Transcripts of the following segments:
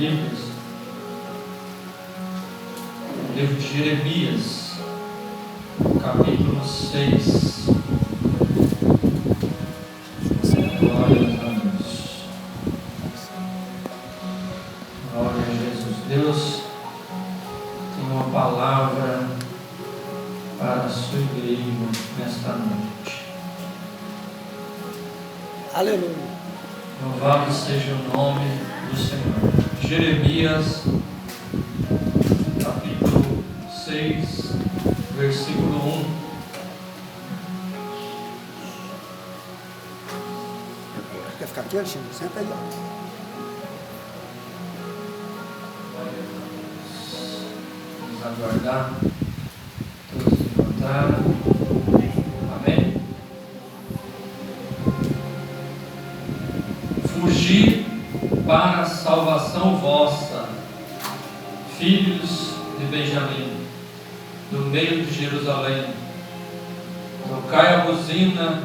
Bíblias, livro de Jeremias, capítulo 6. Glória a Deus. Glória a Jesus. Deus tem uma palavra para a sua igreja nesta noite. Aleluia. Louvado seja o nome do Senhor. Jeremias, capítulo 6, versículo 1. Quer ficar aqui, Alexandre? Senta aí, ó. Vamos aguardar todos levantaram. Amém? Fugi para a salvação vossa, filhos de Benjamim, do meio de Jerusalém. Tocai a buzina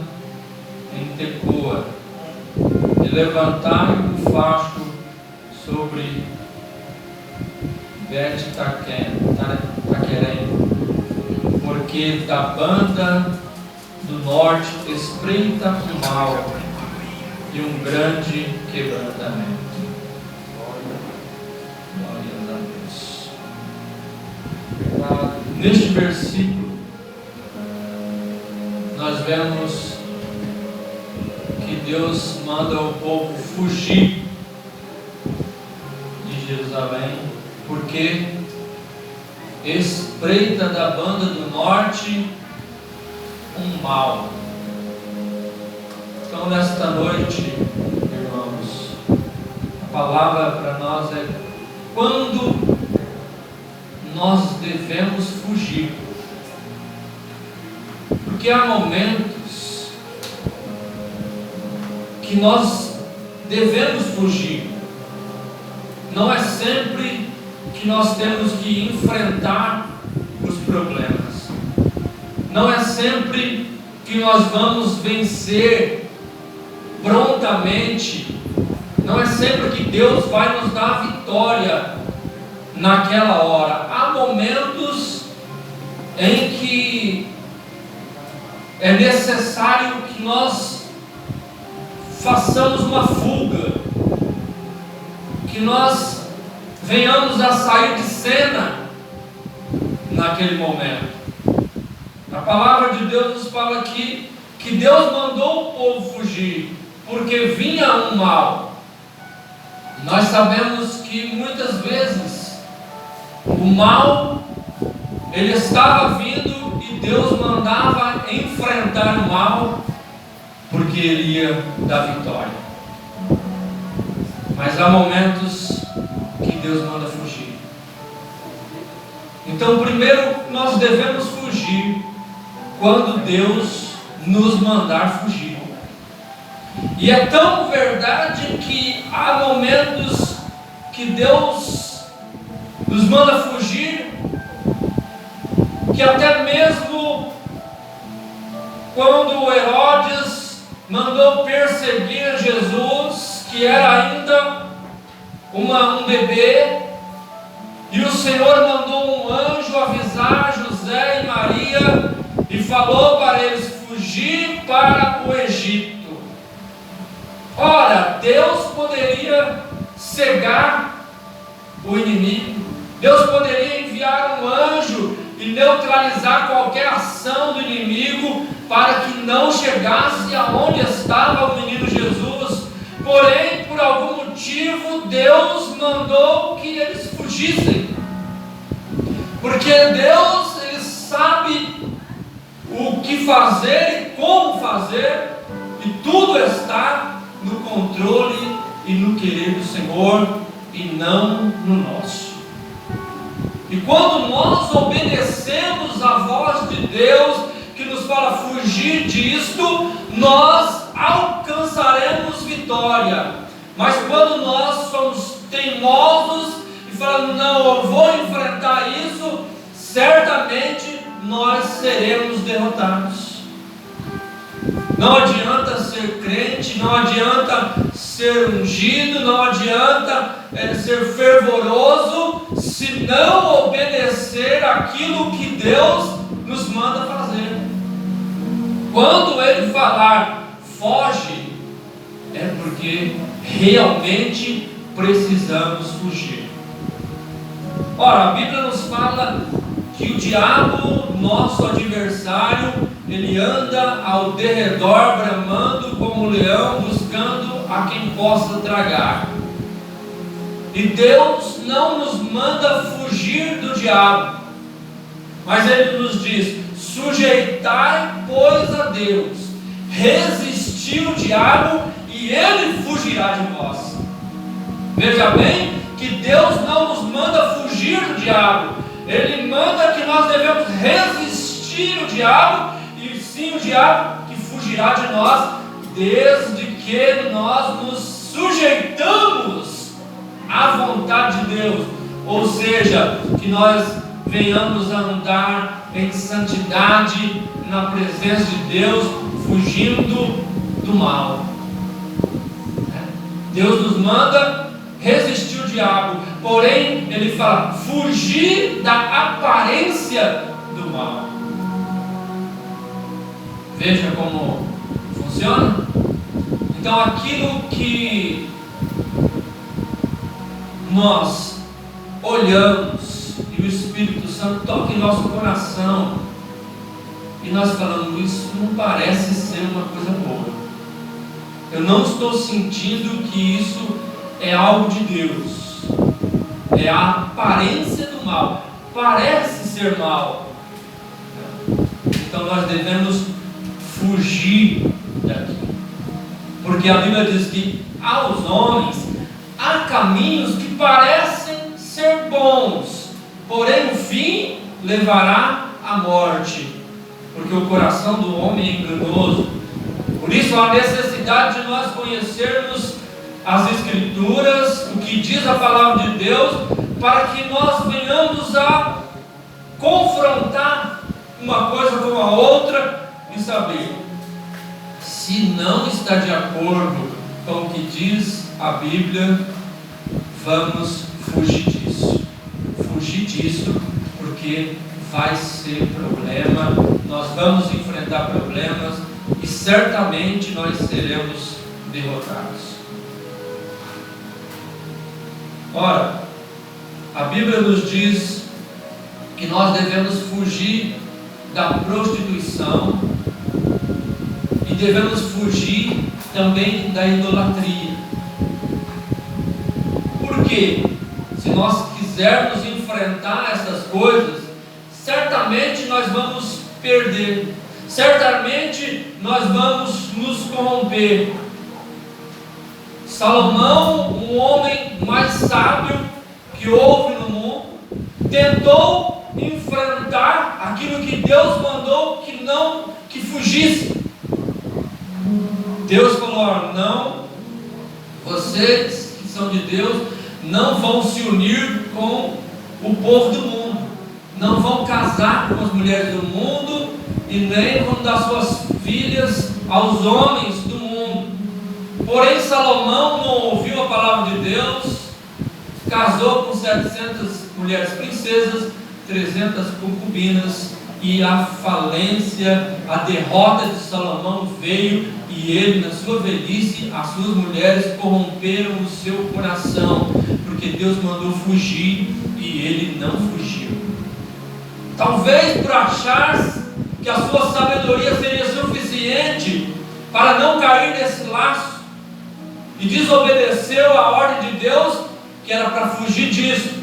em Tecoa, e levantai o facho sobre Bet-Taquerem, porque da banda do norte espreita o mal e um grande quebrantamento. Glória a Deus. Neste versículo, nós vemos que Deus manda o povo fugir de Jerusalém, porque espreita da banda do norte um mal. Então, nesta noite, irmãos, a palavra para nós é quando nós devemos fugir. Porque há momentos que nós devemos fugir. Não é sempre que nós temos que enfrentar os problemas. Não é sempre que nós vamos vencer prontamente. Não é sempre que Deus vai nos dar a vitória naquela hora. Há momentos em que é necessário que nós façamos uma fuga, que nós venhamos a sair de cena naquele momento. A palavra de Deus nos fala aqui que Deus mandou o povo fugir, porque vinha um mal. Nós sabemos que muitas vezes o mal, ele estava vindo e Deus mandava enfrentar o mal, porque ele ia dar vitória. Mas há momentos que Deus manda fugir. Então, primeiro nós devemos fugir quando Deus nos mandar fugir. E é tão verdade que há momentos que Deus nos manda fugir, que até mesmo quando Herodes mandou perseguir Jesus, que era ainda um bebê, e o Senhor mandou um anjo avisar José e Maria e falou para eles fugir para o Egito. Ora, Deus poderia cegar o inimigo, Deus poderia enviar um anjo e neutralizar qualquer ação do inimigo para que não chegasse aonde estava o menino Jesus. Porém, por algum motivo, Deus mandou que eles fugissem, porque Deus, ele sabe o que fazer e como fazer, e tudo está no controle e no querer do Senhor e não no nosso. E quando nós obedecemos a voz de Deus, que nos fala fugir disto, nós alcançaremos vitória. Mas quando nós somos teimosos e falamos, não, eu vou enfrentar isso, certamente nós seremos derrotados. Não adianta ser crente, não adianta ser ungido, não adianta ser fervoroso se não obedecer aquilo que Deus nos manda fazer. Quando Ele falar foge, é porque realmente precisamos fugir. Ora, a Bíblia nos fala que o diabo, nosso adversário, ele anda ao derredor bramando como um leão, buscando a quem possa tragar. E Deus não nos manda fugir do diabo, mas Ele nos diz: sujeitai, pois, a Deus, resistir o diabo e ele fugirá de vós. Veja bem que Deus não nos manda fugir do diabo, Ele manda que nós devemos resistir o diabo, e sim o diabo que fugirá de nós, desde que nós nos sujeitamos à vontade de Deus, ou seja, que nós venhamos a andar em santidade na presença de Deus, fugindo do mal. Deus nos manda resistir o diabo, porém Ele fala fugir da aparência do mal. Veja como funciona. Então aquilo que nós olhamos e o Espírito Santo toca em nosso coração e nós falamos: isso não parece ser uma coisa boa, eu não estou sentindo que isso é algo de Deus, é a aparência do mal, parece ser mal, então nós devemos fugir daqui, porque a Bíblia diz que aos homens há caminhos que parecem ser bons, porém o fim levará à morte, porque o coração do homem é enganoso. Por isso há necessidade de nós conhecermos as Escrituras, o que diz a palavra de Deus, para que nós venhamos a confrontar uma coisa com a outra e saber se não está de acordo com o que diz a Bíblia. Vamos fugir disso, porque vai ser problema, nós vamos enfrentar problemas e certamente nós seremos derrotados. Ora, a Bíblia nos diz que nós devemos fugir da prostituição e devemos fugir também da idolatria. Por quê? Se nós quisermos enfrentar essas coisas, certamente nós vamos perder, certamente nós vamos nos corromper. Salomão, um homem mais sábio que houve no mundo, tentou enfrentar aquilo que Deus mandou que fugisse. Deus falou: não, vocês que são de Deus não vão se unir com o povo do mundo, não vão casar com as mulheres do mundo e nem vão dar suas filhas aos homens do mundo. Porém Salomão não ouviu a palavra de Deus, casou com 700 mulheres princesas, 300 concubinas, e a falência, a derrota de Salomão veio, e ele, na sua velhice, as suas mulheres corromperam o seu coração, porque Deus mandou fugir e ele não fugiu. Talvez por achar que a sua sabedoria seria suficiente para não cair nesse laço, e desobedeceu a ordem de Deus, que era para fugir disso,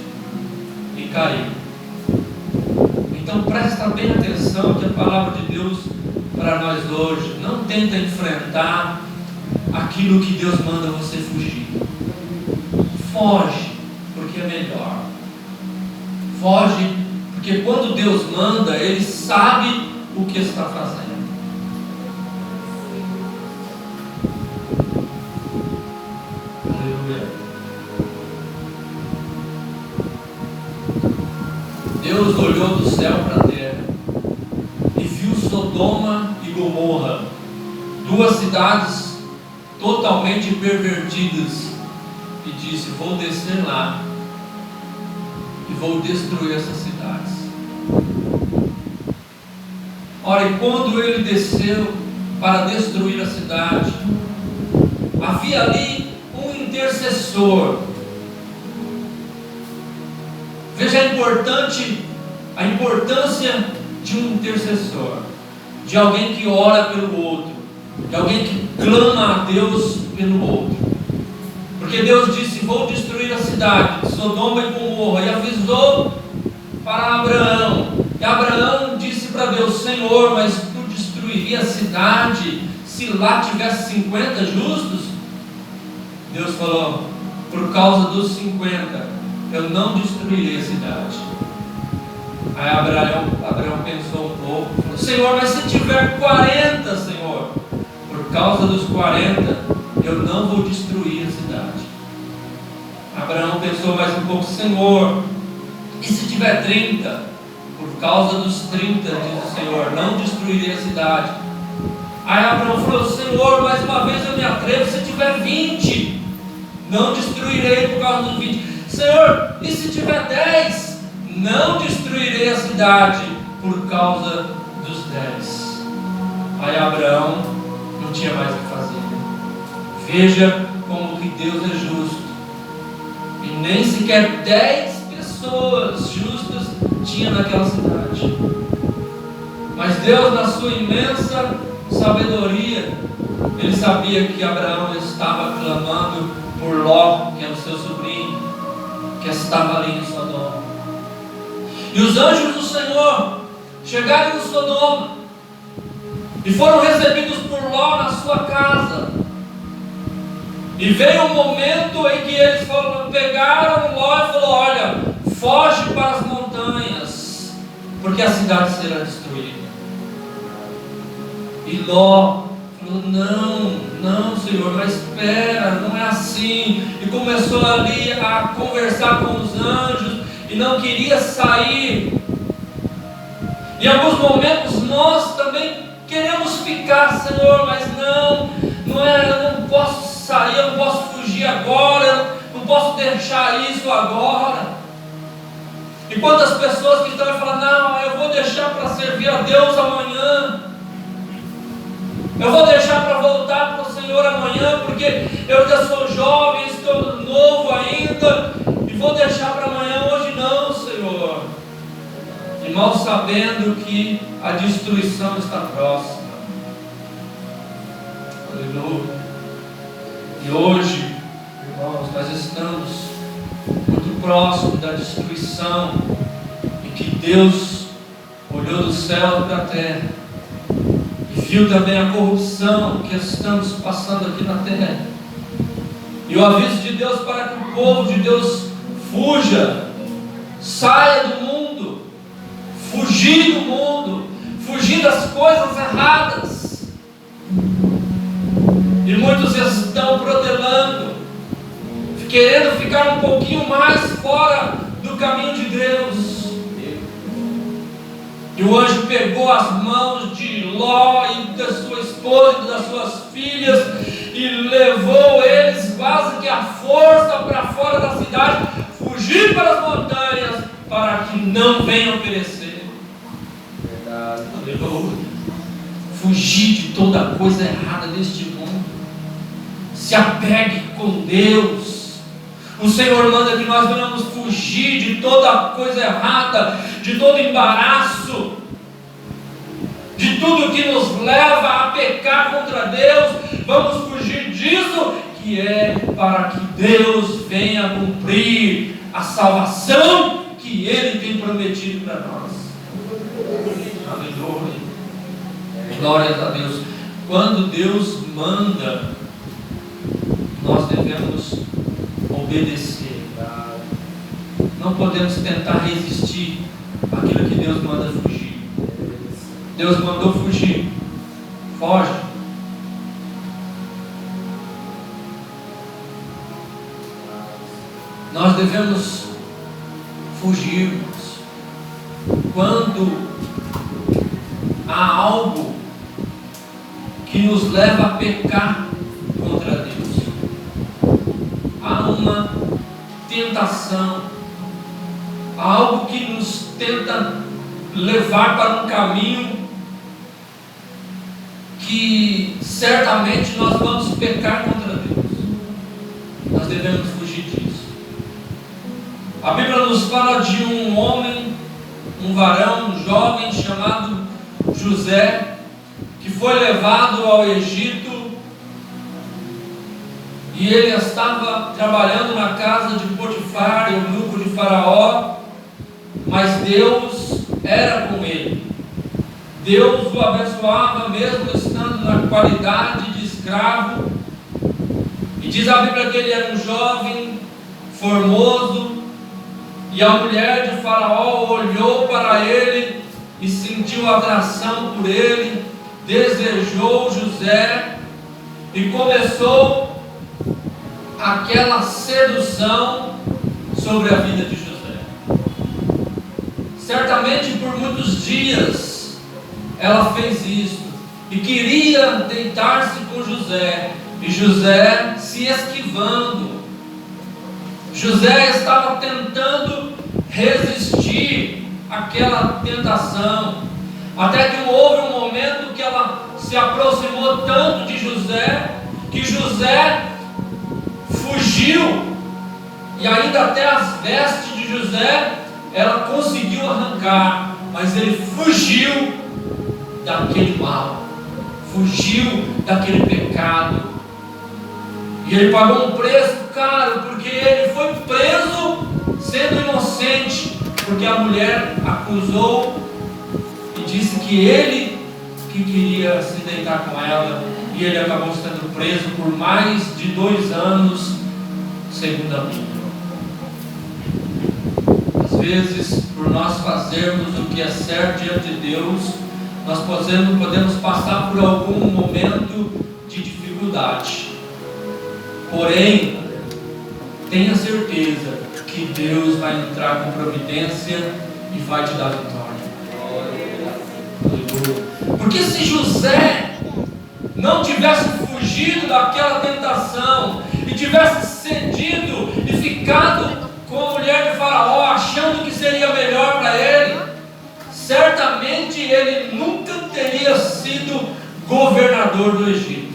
e caiu. Então presta bem atenção que a palavra de Deus para nós hoje: não tenta enfrentar aquilo que Deus manda você fugir. Foge, porque é melhor. Foge, porque quando Deus manda, Ele sabe o que está fazendo. Aleluia. Deus olhou do céu para a terra e viu Sodoma e Gomorra, duas cidades totalmente pervertidas, e disse: vou descer lá e vou destruir essas cidades. Ora, e quando ele desceu para destruir a cidade, havia ali um intercessor. Veja a importância de um intercessor, de alguém que ora pelo outro, de alguém que clama a Deus pelo outro. Porque Deus disse: vou destruir a cidade de Sodoma e Gomorra, e avisou para Abraão. E Abraão disse para Deus: Senhor, mas tu destruiria a cidade se lá tivesse 50 justos? Deus falou: por causa dos 50 eu não destruirei a cidade. Aí Abraão pensou um pouco, falou: Senhor, mas se tiver 40, Senhor, por causa dos 40 eu não vou destruir a cidade. Abraão pensou mais um pouco: Senhor, e se tiver 30? Por causa dos 30, diz o Senhor, não destruirei a cidade. Aí Abraão falou: Senhor, mais uma vez eu me atrevo, se tiver 20, não destruirei por causa dos 20. Senhor, e se tiver 10? Não destruirei a cidade por causa dos 10. Aí Abraão não tinha mais o que fazer. Veja como que Deus é justo. E nem sequer 10 pessoas justas tinha naquela cidade. Mas Deus, na sua imensa sabedoria, Ele sabia que Abraão estava clamando por Ló, que é o seu sobrinho, que estava ali em Sodoma. E os anjos do Senhor chegaram em Sodoma e foram recebidos por Ló na sua casa. E veio um momento em que eles pegaram Ló e falaram: olha, foge para as montanhas, porque a cidade será destruída. E Ló falou: não, Senhor, mas espera, não é assim. E começou ali a conversar com os anjos e não queria sair. Em alguns momentos nós também queremos ficar: Senhor, mas eu não posso sair, eu não posso fugir agora, não posso deixar isso agora. E quantas pessoas que estão aí falando: não, eu vou deixar para servir a Deus amanhã, eu vou deixar para voltar para o Senhor amanhã, porque eu já sou jovem, estou novo ainda, e vou deixar para amanhã. Hoje não, Senhor. E mal sabendo que a destruição está próxima. Aleluia. E hoje, irmãos, nós estamos muito próximo da destruição, e que Deus olhou do céu para a terra e viu também a corrupção que estamos passando aqui na terra, e o aviso de Deus para que o povo de Deus fuja, saia do mundo, fugir do mundo, fugir das coisas erradas. E muitos estão protelando, querendo ficar um pouquinho mais fora do caminho de Deus. E o anjo pegou as mãos de Ló e da sua esposa e das suas filhas e levou eles quase que à força para fora da cidade, fugir para as montanhas, para que não venham perecer. Verdade. Aleluia. Fugir de toda coisa errada deste mundo. Se apegue com Deus. O Senhor manda que nós venhamos fugir de toda coisa errada, de todo embaraço, de tudo que nos leva a pecar contra Deus. Vamos fugir disso, que é para que Deus venha cumprir a salvação que Ele tem prometido para nós. Aleluia. Glórias a Deus. Quando Deus manda, nós devemos obedecer. Não podemos tentar resistir àquilo que Deus manda fugir. Deus mandou fugir, foge. Nós devemos fugir quando há algo que nos leva a pecar contra Deus. Há uma tentação, algo que nos tenta levar para um caminho que certamente nós vamos pecar contra Deus. Nós devemos fugir disso. A Bíblia nos fala de um homem, um varão, um jovem chamado José, que foi levado ao Egito, e ele estava trabalhando na casa de Potifar, eunuco de Faraó, mas Deus era com ele. Deus o abençoava mesmo estando na qualidade de escravo. E diz a Bíblia que ele era um jovem formoso, e a mulher de Faraó olhou para ele e sentiu atração por ele, desejou José e começou aquela sedução sobre a vida de José. Certamente por muitos dias ela fez isso e queria deitar-se com José, e José se esquivando. José estava tentando resistir àquela tentação, até que houve um momento que ela se aproximou tanto de José, que José fugiu, e ainda até as vestes de José ela conseguiu arrancar, mas ele fugiu daquele mal, fugiu daquele pecado, e ele pagou um preço caro, porque ele foi preso sendo inocente, porque a mulher acusou e disse que ele que queria se deitar com ela, e ele acabou sendo preso por mais de 2 anos, segundo a Bíblia. Às vezes, por nós fazermos o que é certo diante de Deus, nós podemos passar por algum momento de dificuldade. Porém, tenha certeza que Deus vai entrar com providência e vai te dar vitória. Porque se José não tivesse fugido daquela tentação e tivesse cedido e ficado com a mulher de Faraó, achando que seria melhor para ele, certamente ele nunca teria sido governador do Egito.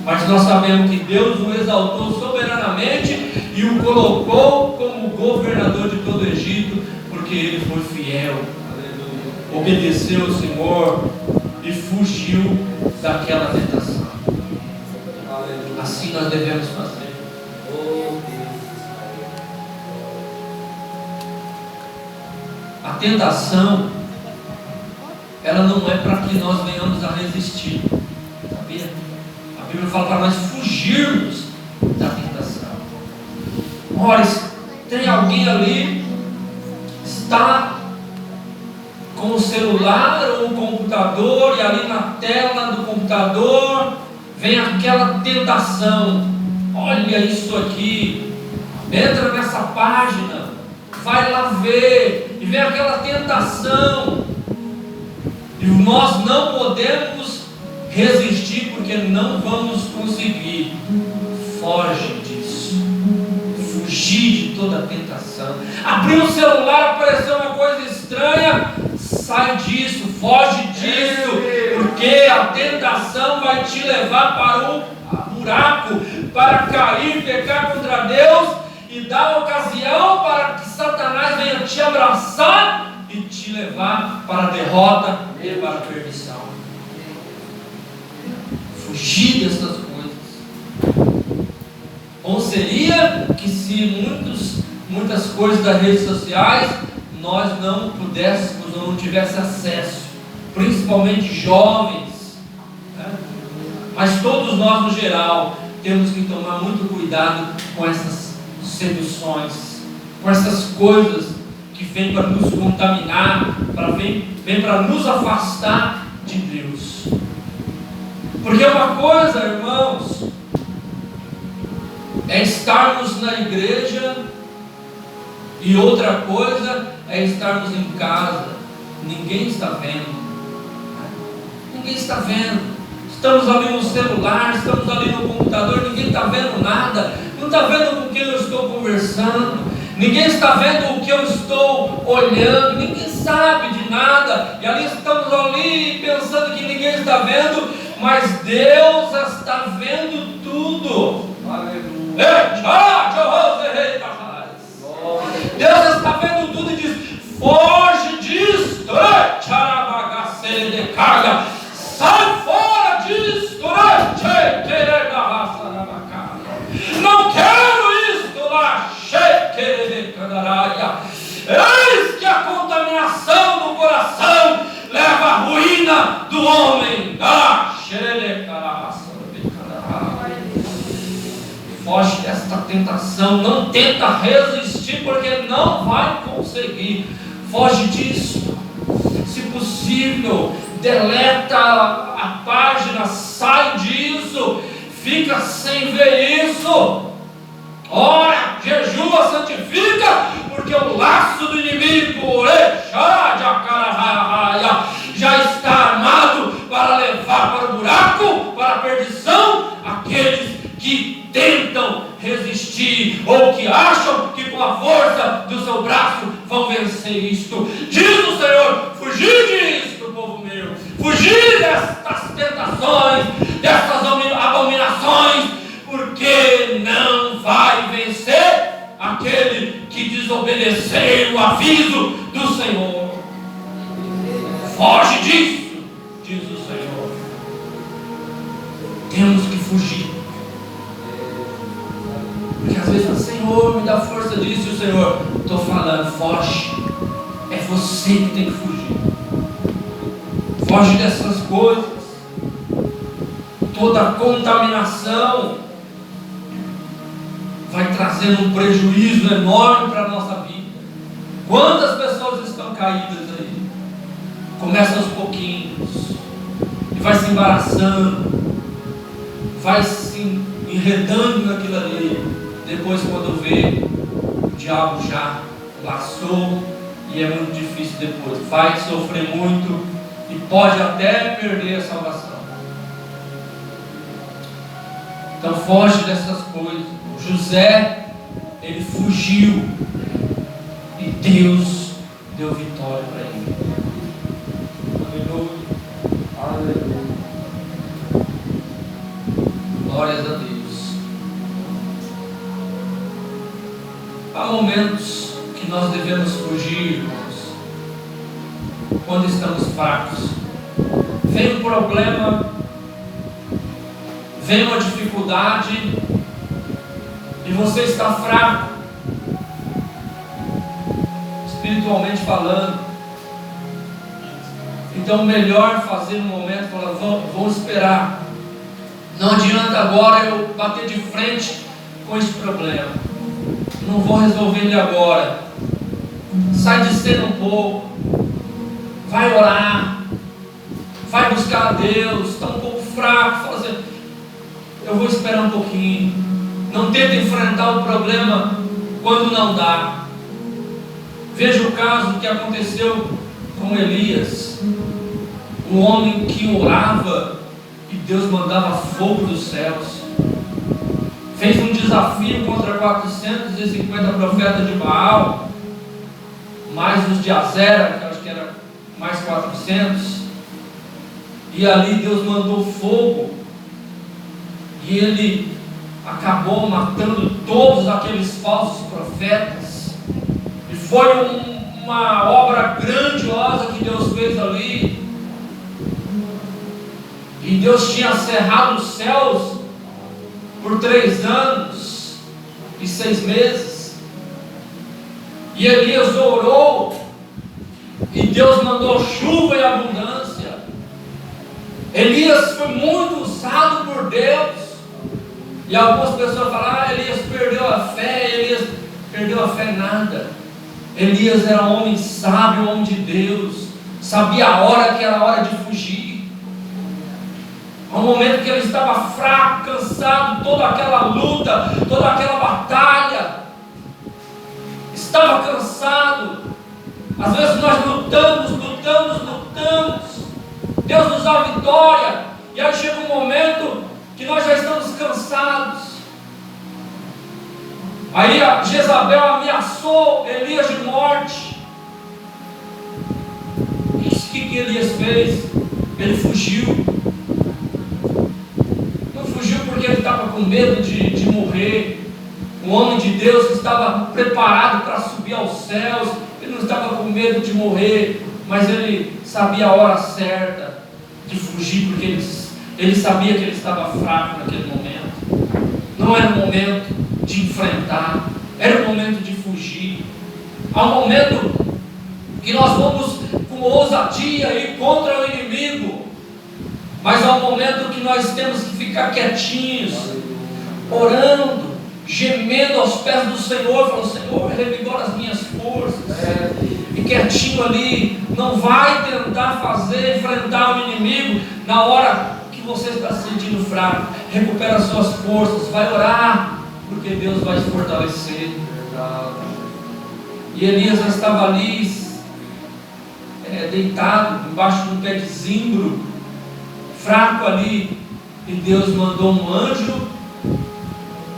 Mas nós sabemos que Deus o exaltou soberanamente e o colocou como governador de todo o Egito, porque ele foi fiel, obedeceu ao Senhor e fugiu daquela tentação. Assim nós devemos fazer. A tentação, ela não é para que nós venhamos a resistir, sabia? A Bíblia fala para nós fugirmos da tentação. Ora, tem alguém ali, está com o celular ou o computador, e ali na tela do computador vem aquela tentação. Olha isso aqui, entra nessa página, vai lá ver, e vem aquela tentação, e nós não podemos resistir, porque não vamos conseguir. Foge disso, fugir de toda a tentação. Abriu o celular, apareceu uma coisa estranha, sai disso, foge disso, porque a tentação vai te levar para um buraco, para cair, pecar contra Deus, e dar ocasião para que Satanás venha te abraçar e te levar para a derrota e para a perdição. Fugir dessas coisas. Ou seria que se muitas coisas das redes sociais nós não pudéssemos ou não tivesse acesso, principalmente jovens, né? Mas todos nós no geral temos que tomar muito cuidado com essas seduções, com essas coisas que vêm para nos contaminar, vem para nos afastar de Deus. Porque uma coisa, irmãos, é estarmos na igreja, e outra coisa é estarmos em casa. Ninguém está vendo. Ninguém está vendo. Estamos ali no celular, estamos ali no computador, ninguém está vendo nada. não está vendo com quem eu estou conversando, ninguém está vendo o que eu estou olhando, ninguém sabe de nada, e ali estamos ali pensando que ninguém está vendo, mas Deus está vendo tudo. Aleluia. Deus está vendo tudo e diz: foge disto, sai fora disto, não quero isto lá, eis que a contaminação do coração leva à ruína do homem. Foge desta tentação, não tenta resistir, porque não vai conseguir. Foge disso. Se possível, deleta a página, sai disso, fica sem ver isso. Ora, jejua, santifica, porque o laço do inimigo já está armado para levar para o buraco, para a perdição, aqueles que tentam resistir ou que acham que com a força do seu braço vão vencer isto. Diz o Senhor: fugir disto, povo meu, fugir destas tentações, destas abominações, porque não vai vencer aquele que desobedecer o aviso do Senhor. Foge disso, diz o Senhor. Temos que fugir. Porque às vezes, Senhor, me dá força disso, e o Senhor, estou falando, foge. É você que tem que fugir. Foge dessas coisas. Toda contaminação vai trazendo um prejuízo enorme para a nossa vida. Quantas pessoas estão caídas aí? Começa aos pouquinhos e vai se embaraçando, vai se enredando naquilo ali. Depois, quando vê, o diabo já laçou e é muito difícil depois. Vai sofrer muito e pode até perder a salvação. Então foge dessas coisas. O José, ele fugiu e Deus deu vitória para ele. Aleluia. Aleluia. Glórias a Deus. Há momentos que nós devemos fugir, irmãos, quando estamos fracos. Vem um problema, vem uma dificuldade e você está fraco, espiritualmente falando. Então, melhor fazer no momento, falar: vamos esperar. Não adianta agora eu bater de frente com esse problema. Não vou resolver ele agora. Sai de cena um pouco. Vai orar. Vai buscar a Deus. Está um pouco fraco. Fala assim: eu vou esperar um pouquinho. Não tenta enfrentar o problema quando não dá. Veja o caso que aconteceu com Elias. Um homem que orava e Deus mandava fogo dos céus. Fez um desafio contra 450 profetas de Baal, mais os de Azera, que acho que era mais 400, e ali Deus mandou fogo, e ele acabou matando todos aqueles falsos profetas, e foi uma obra grandiosa que Deus fez ali, e Deus tinha cerrado os céus por 3 anos e 6 meses, e Elias orou, e Deus mandou chuva e abundância. Elias foi muito usado por Deus, e algumas pessoas falam: Elias perdeu a fé. Elias perdeu a fé nada. Elias era um homem sábio, um homem de Deus, sabia a hora que era a hora de fugir. Há um momento que ele estava fraco, cansado, toda aquela luta, toda aquela batalha, estava cansado. Às vezes nós lutamos, Deus nos dá vitória, e aí chega um momento que nós já estamos cansados, Aí a Jezabel ameaçou Elias de morte. E o que Elias fez? Ele fugiu. Não fugiu porque ele estava com medo de morrer. Um homem de Deus que estava preparado para subir aos céus. Ele não estava com medo de morrer, mas ele sabia a hora certa de fugir, porque ele sabia que ele estava fraco naquele momento. Não era o momento de enfrentar, era o momento de fugir. Há um momento que nós vamos com ousadia ir contra o inimigo, mas há um momento que nós temos que ficar quietinhos, orando, gemendo aos pés do Senhor, falando: Senhor, revigora as minhas forças. E quietinho ali, não vai tentar enfrentar o inimigo na hora que você está se sentindo fraco. Recupera as suas forças, vai orar, porque Deus vai te fortalecer. E Elias já estava ali, deitado, embaixo de um pé de zimbro, fraco ali, e Deus mandou um anjo,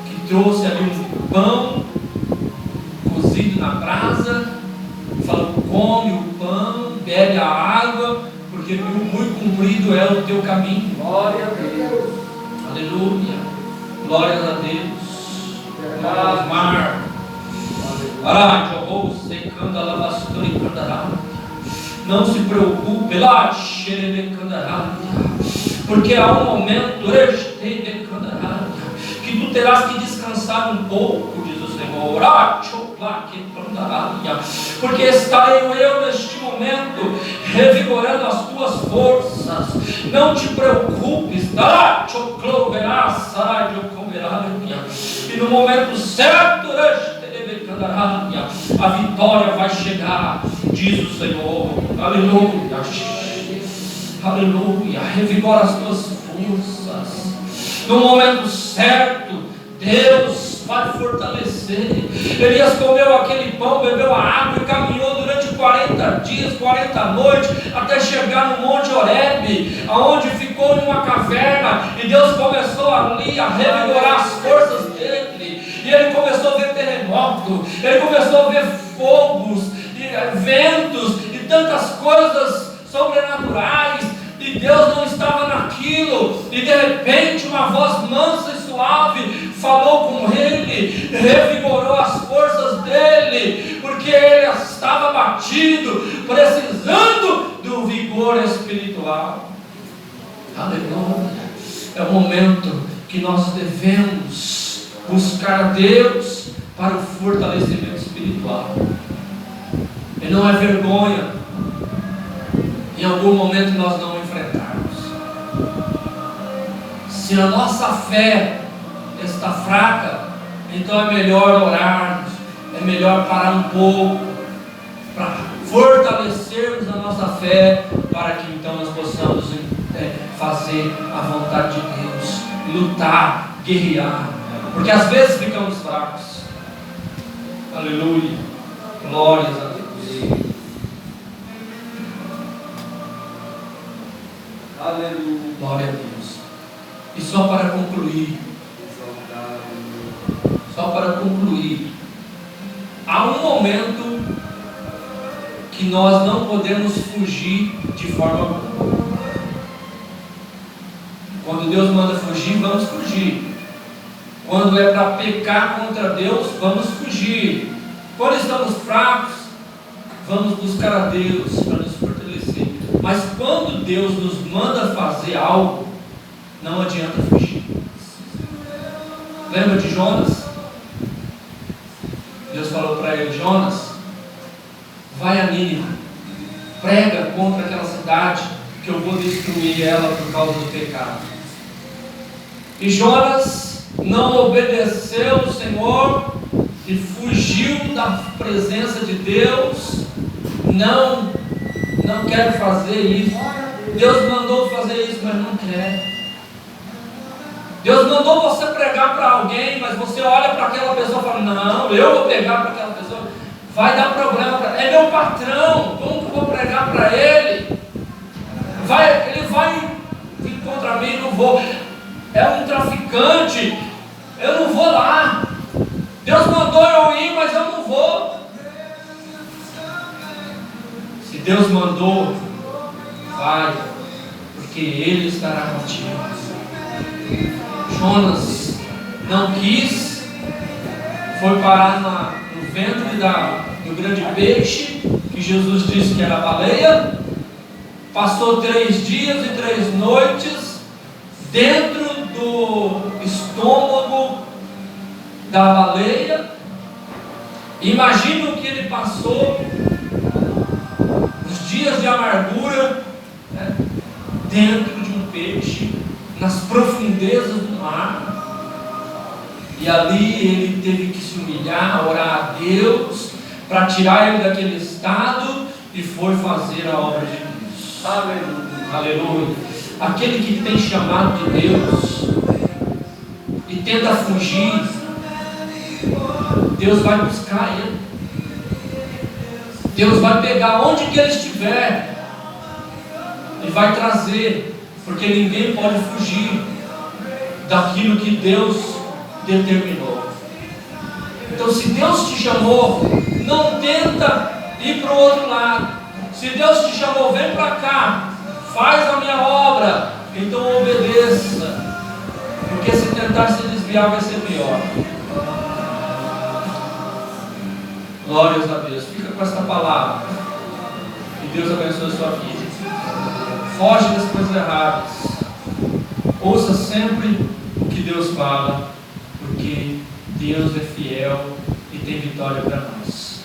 que trouxe ali um pão, cozido na brasa, falou: come o pão, bebe a água, porque muito comprido é o teu caminho. Glória a Deus. Aleluia. Glórias a Deus. Mar. Não se preocupe, porque há um momento que tu terás que descansar um pouco, diz o Senhor, porque estarei eu neste momento revigorando as tuas forças. Não te preocupes, e no momento certo a vitória vai chegar, diz o Senhor. Aleluia, aleluia. Revigora as tuas forças. No momento certo, Deus vai fortalecer. Elias comeu aquele pão, bebeu a água e caminhou durante 40 dias, 40 noites, até chegar no Monte Horebe, aonde ficou em uma caverna, e Deus começou ali a revigorar as forças dele, e ele começou a ver terremoto, ele começou a ver fogos, e ventos, e tantas coisas sobrenaturais, e Deus não estava naquilo, e de repente uma voz mansa e suave falou com ele, revigorou as forças dele, porque ele estava abatido, precisando do vigor espiritual. Aleluia. É o momento que nós devemos buscar a Deus para o fortalecimento espiritual. E não é vergonha em algum momento nós não enfrentarmos. Se a nossa fé está fraca, então é melhor orarmos, é melhor parar um pouco, para fortalecermos a nossa fé, para que então nós possamos fazer a vontade de Deus, lutar, guerrear, porque às vezes ficamos fracos. Aleluia, glórias a Deus. Aleluia, glória a Deus. E só para concluir, há um momento que nós não podemos fugir de forma alguma. Quando Deus manda fugir, vamos fugir. Quando é para pecar contra Deus, vamos fugir. Quando estamos fracos, vamos buscar a Deus para nos fortalecer. Mas quando Deus nos manda fazer algo, não adianta fugir. Lembra de Jonas? Deus falou para ele: Jonas, vai a Nínive, prega contra aquela cidade, que eu vou destruir ela por causa do pecado. E Jonas não obedeceu o Senhor e fugiu da presença de Deus. Não quero fazer isso. Deus mandou fazer isso, mas não quer. Deus mandou você pregar para alguém, mas você olha para aquela pessoa e fala: não, eu vou pregar para aquela pessoa, vai dar problema para ele. É meu patrão, como que eu vou pregar para ele? Ele vai vir contra mim, não vou. É um traficante, eu não vou lá. Deus mandou eu ir, mas eu não vou. Se Deus mandou, vai, porque Ele estará contigo. Jonas não quis, foi parar no ventre do grande peixe, que Jesus disse que era a baleia. Passou 3 dias e 3 noites dentro do estômago da baleia. Imagina o que ele passou, os dias de amargura, né, dentro de um peixe, nas profundezas do mar. E ali ele teve que se humilhar, orar a Deus para tirar ele daquele estado, e foi fazer a obra de Deus. Aleluia. Aleluia. Aquele que tem chamado de Deus e tenta fugir, Deus vai buscar ele. Deus vai pegar onde que ele estiver e vai trazer, porque ninguém pode fugir daquilo que Deus determinou. Então, se Deus te chamou, não tenta ir para o outro lado. Se Deus te chamou, vem para cá, faz a minha obra, então obedeça, porque se tentar se desviar vai ser pior. Glórias a Deus. Fica com esta palavra, que Deus abençoe a sua vida. Foge das coisas erradas, ouça sempre o que Deus fala, porque Deus é fiel e tem vitória para nós.